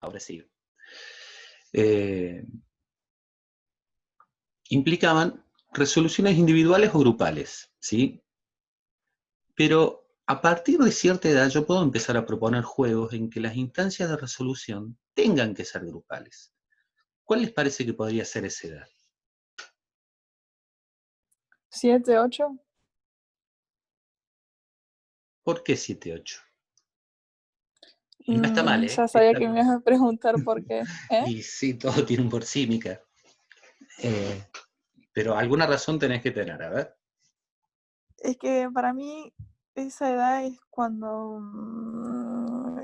ahora sí. Implicaban resoluciones individuales o grupales, ¿sí? Pero a partir de cierta edad yo puedo empezar a proponer juegos en que las instancias de resolución tengan que ser grupales. ¿Cuál les parece que podría ser esa edad? 7, 8. ¿Por qué 7-8? Y no está mal, ¿eh? Ya sabía que me ibas a preguntar por qué. ¿Eh? Y sí, todo tiene un por sí, Mica. Pero alguna razón tenés que tener, a ver. Es que para mí esa edad es cuando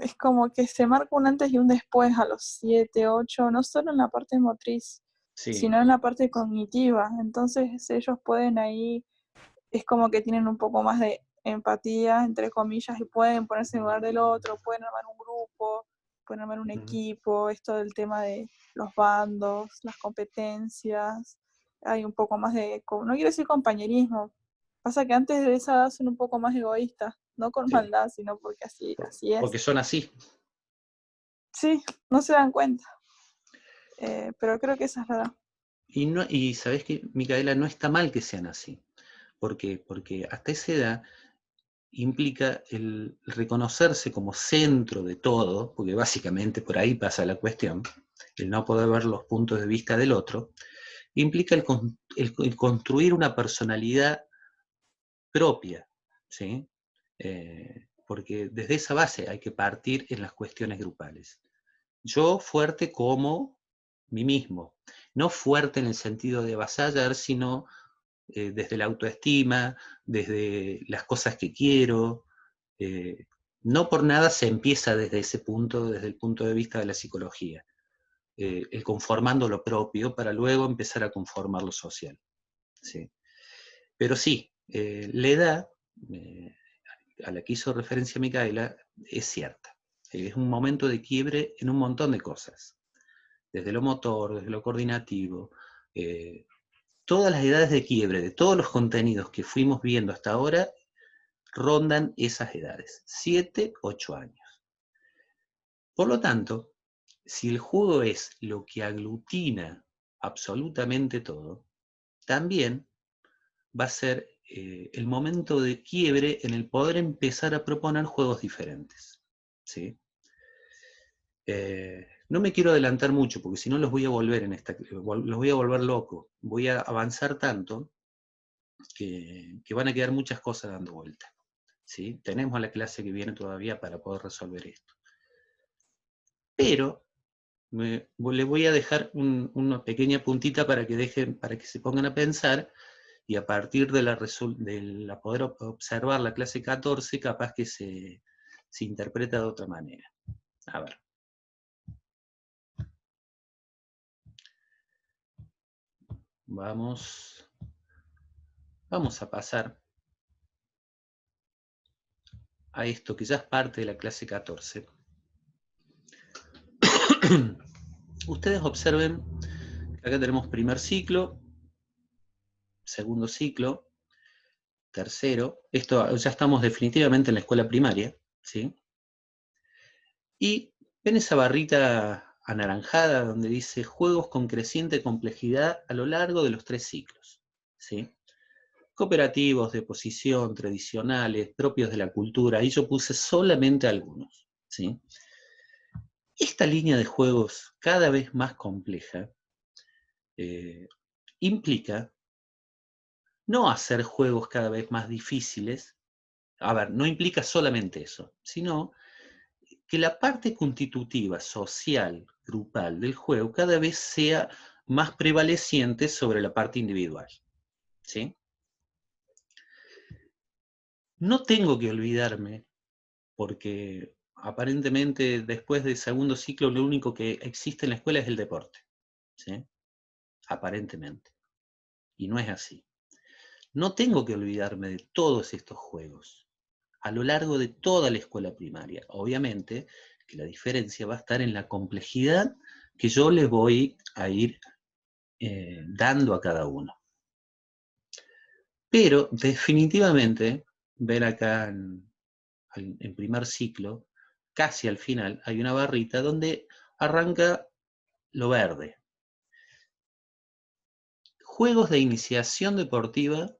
es como que se marca un antes y un después a los 7, 8, no solo en la parte motriz, Sí. sino en la parte cognitiva. Entonces ellos pueden ahí, es como que tienen un poco más de empatía, entre comillas, y pueden ponerse en lugar del otro, pueden armar un grupo, pueden armar un equipo, esto del tema de los bandos, las competencias, hay un poco más de, no quiero decir compañerismo, pasa que antes de esa edad son un poco más egoístas, no con Sí. maldad, sino porque así es. Porque son así. Sí, no se dan cuenta, pero creo que esa es la edad. Y sabés que, Micaela, no está mal que sean así. ¿Por qué? Porque hasta esa edad implica el reconocerse como centro de todo, porque básicamente por ahí pasa la cuestión, el no poder ver los puntos de vista del otro, implica el construir una personalidad propia, ¿sí? Porque desde esa base hay que partir en las cuestiones grupales. Yo fuerte como mí mismo, no fuerte en el sentido de avasallar, sino desde la autoestima, desde las cosas que quiero. No por nada se empieza desde ese punto, desde el punto de vista de la psicología, el conformando lo propio para luego empezar a conformar lo social. ¿Sí? Pero sí, la edad a la que hizo referencia Micaela es cierta. Es un momento de quiebre en un montón de cosas, desde lo motor, desde lo coordinativo, todas las edades de quiebre, de todos los contenidos que fuimos viendo hasta ahora, rondan esas edades, 7, 8 años. Por lo tanto, si el juego es lo que aglutina absolutamente todo, también va a ser el momento de quiebre en el poder empezar a proponer juegos diferentes. ¿Sí? No me quiero adelantar mucho, porque si no los voy a volver los voy a volver loco. Voy a avanzar tanto que van a quedar muchas cosas dando vuelta. ¿Sí? Tenemos la clase que viene todavía para poder resolver esto. Pero le voy a dejar una pequeña puntita para para que se pongan a pensar, y a partir de la poder observar la clase 14, capaz que se interpreta de otra manera. A ver. Vamos a pasar a esto que ya es parte de la clase 14. Ustedes observen que acá tenemos primer ciclo, segundo ciclo, tercero. Esto ya estamos definitivamente en la escuela primaria, ¿sí? Y ven esa barrita anaranjada donde dice juegos con creciente complejidad a lo largo de los 3 ciclos, ¿sí? Cooperativos, de posición, tradicionales, propios de la cultura. Ahí yo puse solamente algunos, ¿sí? Esta línea de juegos cada vez más compleja implica no hacer juegos cada vez más difíciles. A ver, no implica solamente eso, sino que la parte constitutiva, social, grupal del juego cada vez sea más prevaleciente sobre la parte individual. ¿Sí? No tengo que olvidarme, porque aparentemente después del segundo ciclo lo único que existe en la escuela es el deporte. ¿Sí? Aparentemente. Y no es así. No tengo que olvidarme de todos estos juegos a lo largo de toda la escuela primaria. Obviamente que la diferencia va a estar en la complejidad que yo le voy a ir dando a cada uno. Pero definitivamente, ver acá en primer ciclo, casi al final, hay una barrita donde arranca lo verde. Juegos de iniciación deportiva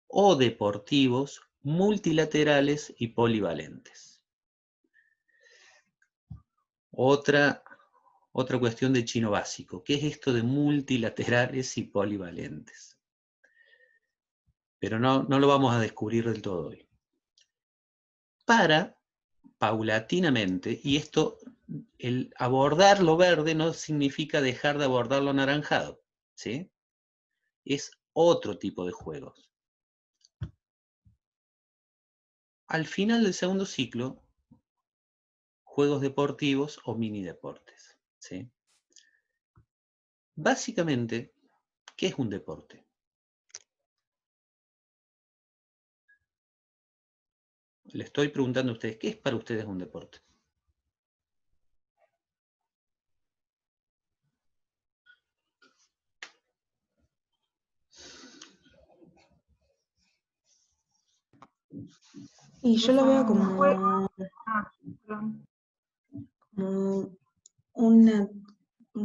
o deportivos multilaterales y polivalentes. Otra cuestión de chino básico. ¿Qué es esto de multilaterales y polivalentes? Pero no lo vamos a descubrir del todo hoy. Para, paulatinamente, y esto, el abordar lo verde no significa dejar de abordar lo anaranjado, ¿sí? Es otro tipo de juegos. Al final del segundo ciclo, juegos deportivos o mini deportes, ¿sí? Básicamente, ¿qué es un deporte? Le estoy preguntando a ustedes, ¿qué es para ustedes un deporte? Y yo lo veo Juego. como una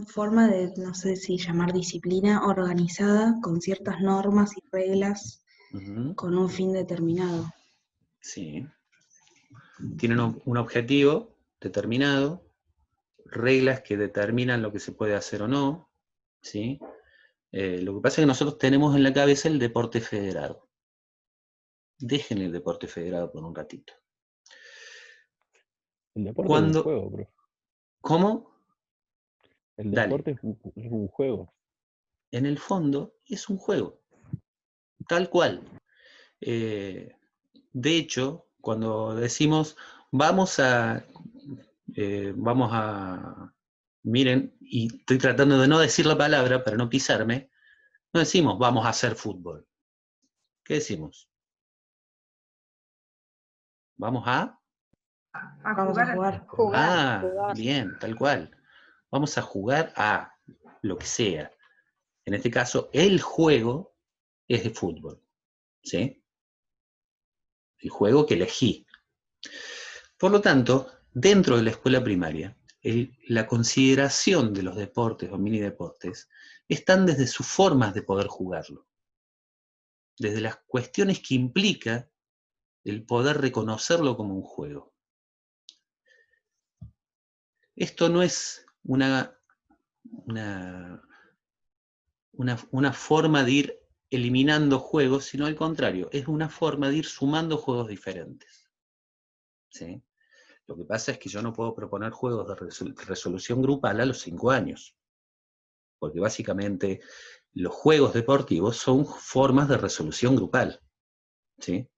forma de, no sé si llamar disciplina organizada con ciertas normas y reglas con un fin determinado. Sí. Tienen un objetivo determinado, reglas que determinan lo que se puede hacer o no, ¿sí? Lo que pasa es que nosotros tenemos en la cabeza el deporte federado. Dejen el deporte federado por un ratito. El deporte es un juego, profe. ¿Cómo? El Dale. deporte es un juego. En el fondo es un juego, tal cual. De hecho, cuando decimos vamos a, miren, y estoy tratando de no decir la palabra para no pisarme, no decimos vamos a hacer fútbol. ¿Qué decimos? Vamos a... Vamos a jugar. Jugar. Bien, tal cual. Vamos a jugar a lo que sea. En este caso, el juego es de fútbol, ¿sí? El juego que elegí. Por lo tanto, dentro de la escuela primaria, la consideración de los deportes o mini deportes están desde sus formas de poder jugarlo, desde las cuestiones que implica el poder reconocerlo como un juego. Esto no es una forma de ir eliminando juegos, sino al contrario, es una forma de ir sumando juegos diferentes, ¿sí? Lo que pasa es que yo no puedo proponer juegos de resolución grupal a los 5 años, porque básicamente los juegos deportivos son formas de resolución grupal, ¿sí?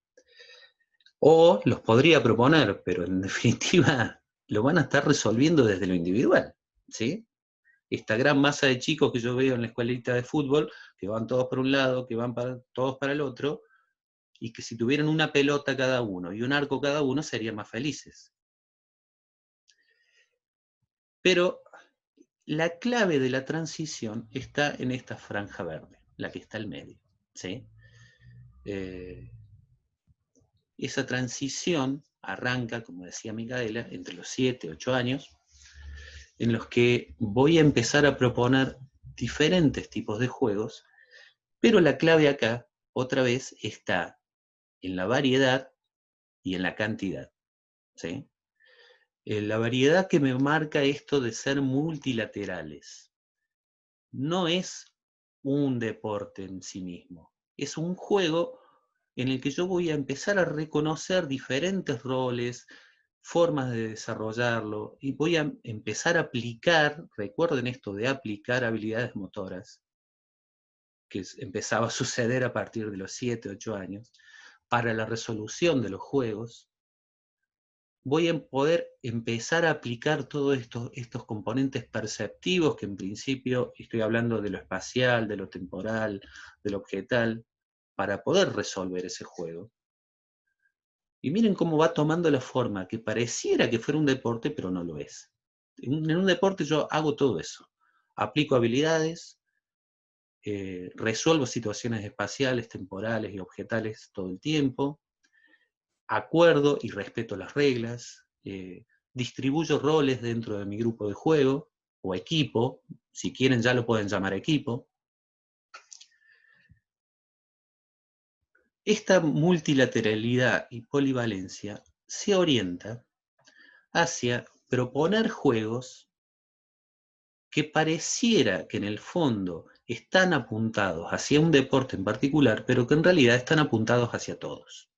O los podría proponer, pero en definitiva lo van a estar resolviendo desde lo individual, ¿sí? Esta gran masa de chicos que yo veo en la escuelita de fútbol, que van todos para un lado, que van todos para el otro, y que si tuvieran una pelota cada uno y un arco cada uno, serían más felices. Pero la clave de la transición está en esta franja verde, la que está al medio, ¿sí? Esa transición arranca, como decía Micaela, entre los 7 y 8 años, en los que voy a empezar a proponer diferentes tipos de juegos, pero la clave acá, otra vez, está en la variedad y en la cantidad, ¿sí? La variedad que me marca esto de ser multilaterales. No es un deporte en sí mismo, es un juego en el que yo voy a empezar a reconocer diferentes roles, formas de desarrollarlo, y voy a empezar a aplicar, recuerden esto de aplicar habilidades motoras, que empezaba a suceder a partir de los 7, 8 años, para la resolución de los juegos. Voy a poder empezar a aplicar todos estos componentes perceptivos, que en principio estoy hablando de lo espacial, de lo temporal, de lo objetal, para poder resolver ese juego. Y miren cómo va tomando la forma, que pareciera que fuera un deporte, pero no lo es. En un deporte yo hago todo eso. Aplico habilidades, resuelvo situaciones espaciales, temporales y objetales todo el tiempo, acuerdo y respeto las reglas, distribuyo roles dentro de mi grupo de juego, o equipo, si quieren ya lo pueden llamar equipo. Esta multilateralidad y polivalencia se orienta hacia proponer juegos que pareciera que en el fondo están apuntados hacia un deporte en particular, pero que en realidad están apuntados hacia todos.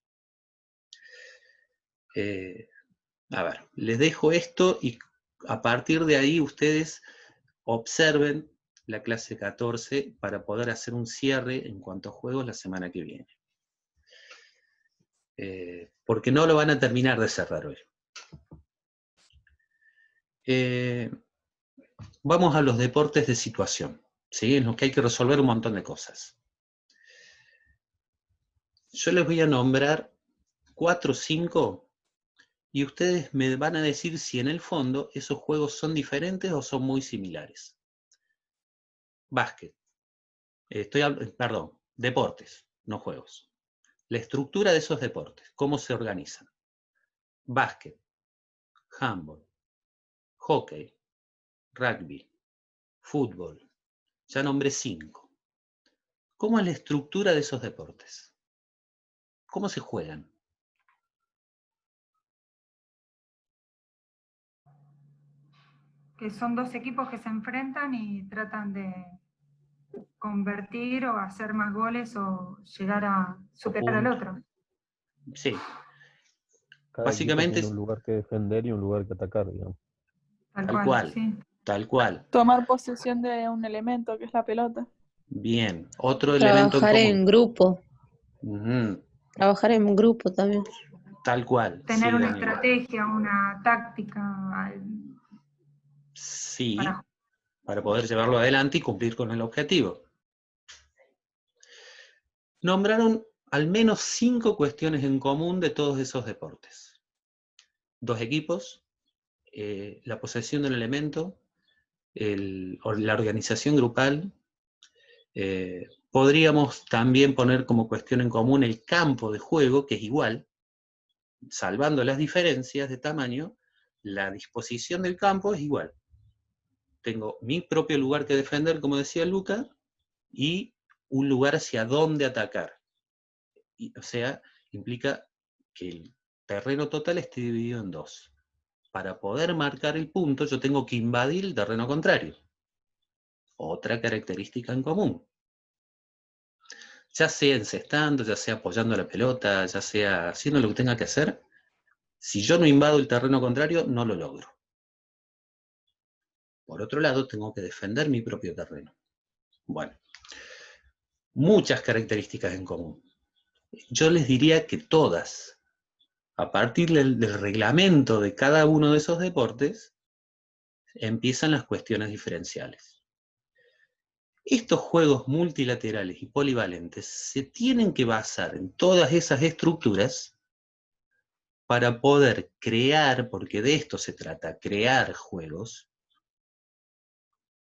A ver, les dejo esto y a partir de ahí ustedes observen la clase 14 para poder hacer un cierre en cuanto a juegos la semana que viene. Porque no lo van a terminar de cerrar hoy. Vamos a los deportes de situación, ¿sí? En los que hay que resolver un montón de cosas. Yo les voy a nombrar 4 o 5 y ustedes me van a decir si en el fondo esos juegos son diferentes o son muy similares. Básquet. Perdón, deportes, no juegos. La estructura de esos deportes, cómo se organizan. Básquet, handball, hockey, rugby, fútbol. Ya nombré 5. ¿Cómo es la estructura de esos deportes? ¿Cómo se juegan? Que son 2 equipos que se enfrentan y tratan de convertir o hacer más goles o llegar a superar al otro. Sí. Cada Básicamente equipo tiene un lugar que defender y un lugar que atacar, digamos. Tal cual, sí. Tal cual. Tomar posesión de un elemento que es la pelota. Bien, otro elemento en Trabajar común. en grupo. Ujú. Trabajar en grupo también. Tal cual. Tener sí, una Daniela. estrategia, una táctica. Sí, para poder llevarlo adelante y cumplir con el objetivo. Nombraron al menos 5 cuestiones en común de todos esos deportes. 2 equipos, la posesión del elemento, la organización grupal. Podríamos también poner como cuestión en común el campo de juego, que es igual, salvando las diferencias de tamaño, la disposición del campo es igual. Tengo mi propio lugar que defender, como decía Luca, y un lugar hacia dónde atacar. O sea, implica que el terreno total esté dividido en 2. Para poder marcar el punto, yo tengo que invadir el terreno contrario. Otra característica en común. Ya sea encestando, ya sea apoyando la pelota, ya sea haciendo lo que tenga que hacer, si yo no invado el terreno contrario, no lo logro. Por otro lado, tengo que defender mi propio terreno. Bueno, muchas características en común. Yo les diría que todas, a partir del reglamento de cada uno de esos deportes, empiezan las cuestiones diferenciales. Estos juegos multilaterales y polivalentes se tienen que basar en todas esas estructuras para poder crear, porque de esto se trata, crear juegos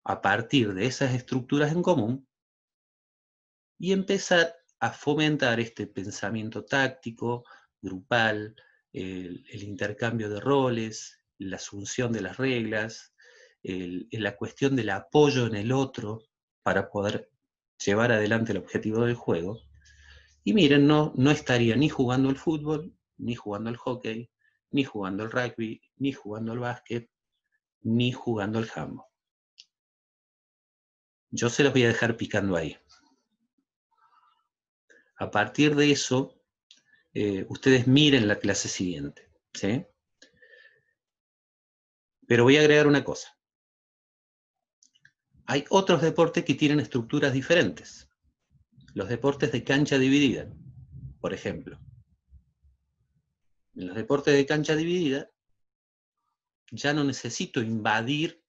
a partir de esas estructuras en común y empezar a fomentar este pensamiento táctico, grupal, el intercambio de roles, la asunción de las reglas, la cuestión del apoyo en el otro para poder llevar adelante el objetivo del juego. Y miren, no estaría ni jugando al fútbol, ni jugando al hockey, ni jugando al rugby, ni jugando al básquet, ni jugando al handball. Yo se los voy a dejar picando ahí. A partir de eso, ustedes miren la clase siguiente, ¿sí? Pero voy a agregar una cosa. Hay otros deportes que tienen estructuras diferentes. Los deportes de cancha dividida, por ejemplo. En los deportes de cancha dividida, ya no necesito invadir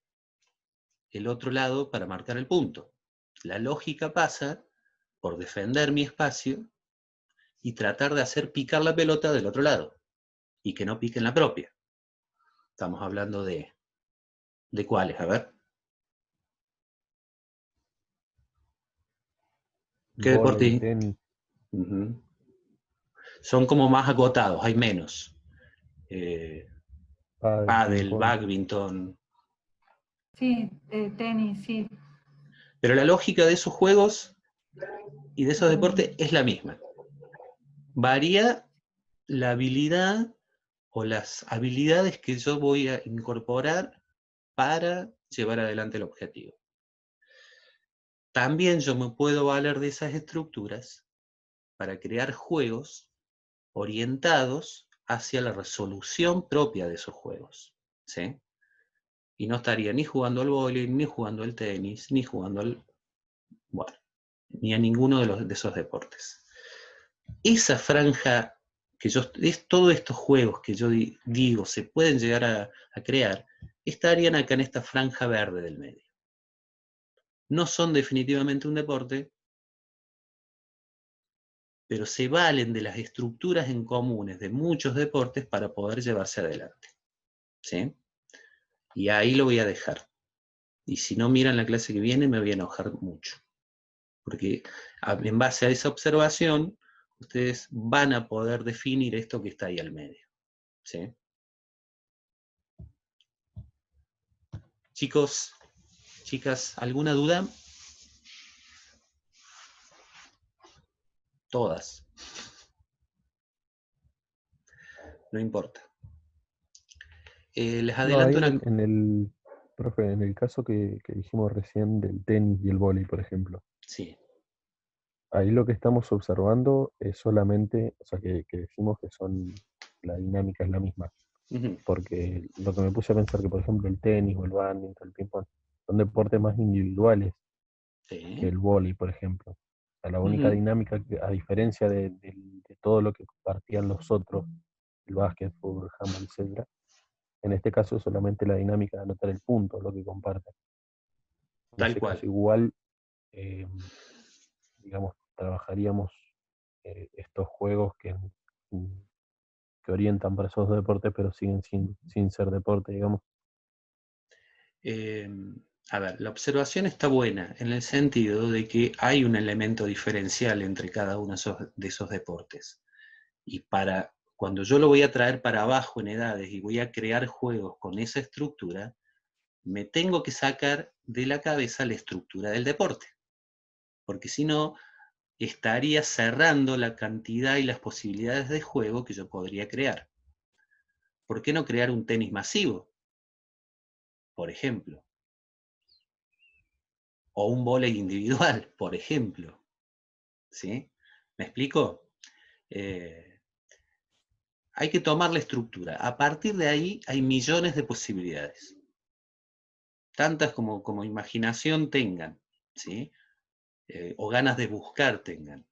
el otro lado para marcar el punto. La lógica pasa por defender mi espacio y tratar de hacer picar la pelota del otro lado, y que no pique en la propia. Estamos hablando ¿de cuáles? A ver. ¿Qué deporte? Vóley, tenis. Son como más agotados, hay menos. Pádel, Pádel, ping-pong. badminton. Sí, tenis, sí. Pero la lógica de esos juegos y de esos deportes es la misma. Varía la habilidad o las habilidades que yo voy a incorporar para llevar adelante el objetivo. También yo me puedo valer de esas estructuras para crear juegos orientados hacia la resolución propia de esos juegos, ¿sí? Y no estaría ni jugando al vóley, ni jugando al tenis, ni jugando ni a ninguno de esos deportes. Esa franja que todos estos juegos que yo digo se pueden llegar a crear, estarían acá en esta franja verde del medio. No son definitivamente un deporte, pero se valen de las estructuras en comunes de muchos deportes para poder llevarse adelante, ¿sí? Y ahí lo voy a dejar. Y si no miran la clase que viene, me voy a enojar mucho. Porque en base a esa observación, ustedes van a poder definir esto que está ahí al medio, ¿sí? Chicos, chicas, ¿alguna duda? Todas. No importa. Les adelanto No, ahí profe, en el caso que dijimos recién del tenis y el vóley, por ejemplo, Sí. ahí lo que estamos observando es solamente, o sea, que decimos que la dinámica es la misma. Uh-huh. Porque lo que me puse a pensar que, por ejemplo, el tenis o el bádminton, el ping-pong, son deportes más individuales Sí. que el vóley, por ejemplo. O sea, la única Uh-huh. dinámica, a diferencia de todo lo que compartían los otros, el básquet, fútbol, handball, etc., en este caso es solamente la dinámica de anotar el punto, lo que comparten. En Tal ese cual. caso igual, digamos, trabajaríamos estos juegos que orientan para esos deportes, pero siguen sin ser deporte, digamos. A ver, la observación está buena en el sentido de que hay un elemento diferencial entre cada uno de esos deportes. Y cuando yo lo voy a traer para abajo en edades y voy a crear juegos con esa estructura, me tengo que sacar de la cabeza la estructura del deporte. Porque si no, estaría cerrando la cantidad y las posibilidades de juego que yo podría crear. ¿Por qué no crear un tenis masivo? Por ejemplo. O un vóley individual, por ejemplo. ¿Sí? ¿Me explico? Hay que tomar la estructura. A partir de ahí hay millones de posibilidades. Tantas como imaginación tengan, ¿sí? O ganas de buscar tengan.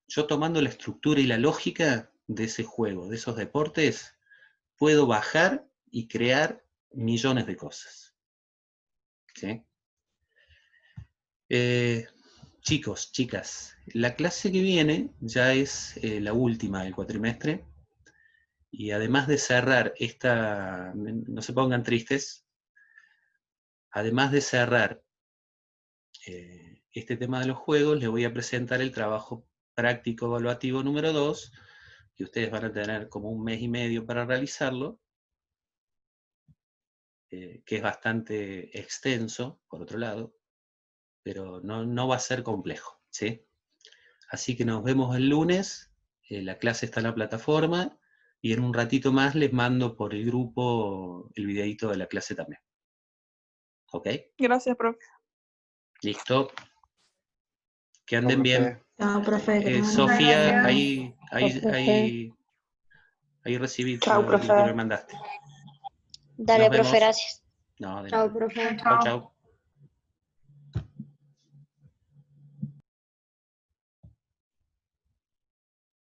Yo tomando la estructura y la lógica de ese juego, de esos deportes, puedo bajar y crear millones de cosas. ¿Sí? Chicos, chicas, la clase que viene ya es la última del cuatrimestre y además de cerrar no se pongan tristes, además de cerrar este tema de los juegos, les voy a presentar el trabajo práctico evaluativo número 2, que ustedes van a tener como 1 mes y medio para realizarlo, que es bastante extenso, por otro lado, pero no va a ser complejo, ¿sí? Así que nos vemos el lunes, la clase está en la plataforma, y en un ratito más les mando por el grupo el videito de la clase también. ¿Ok? Gracias, profe. Listo. Que anden bien. Chao, profe. Sofía, Gracias. ahí recibí Chao, lo que profe. me mandaste. Dale, Nos profe, vemos. gracias. No, de Chao, nada. profe. Chau, chau.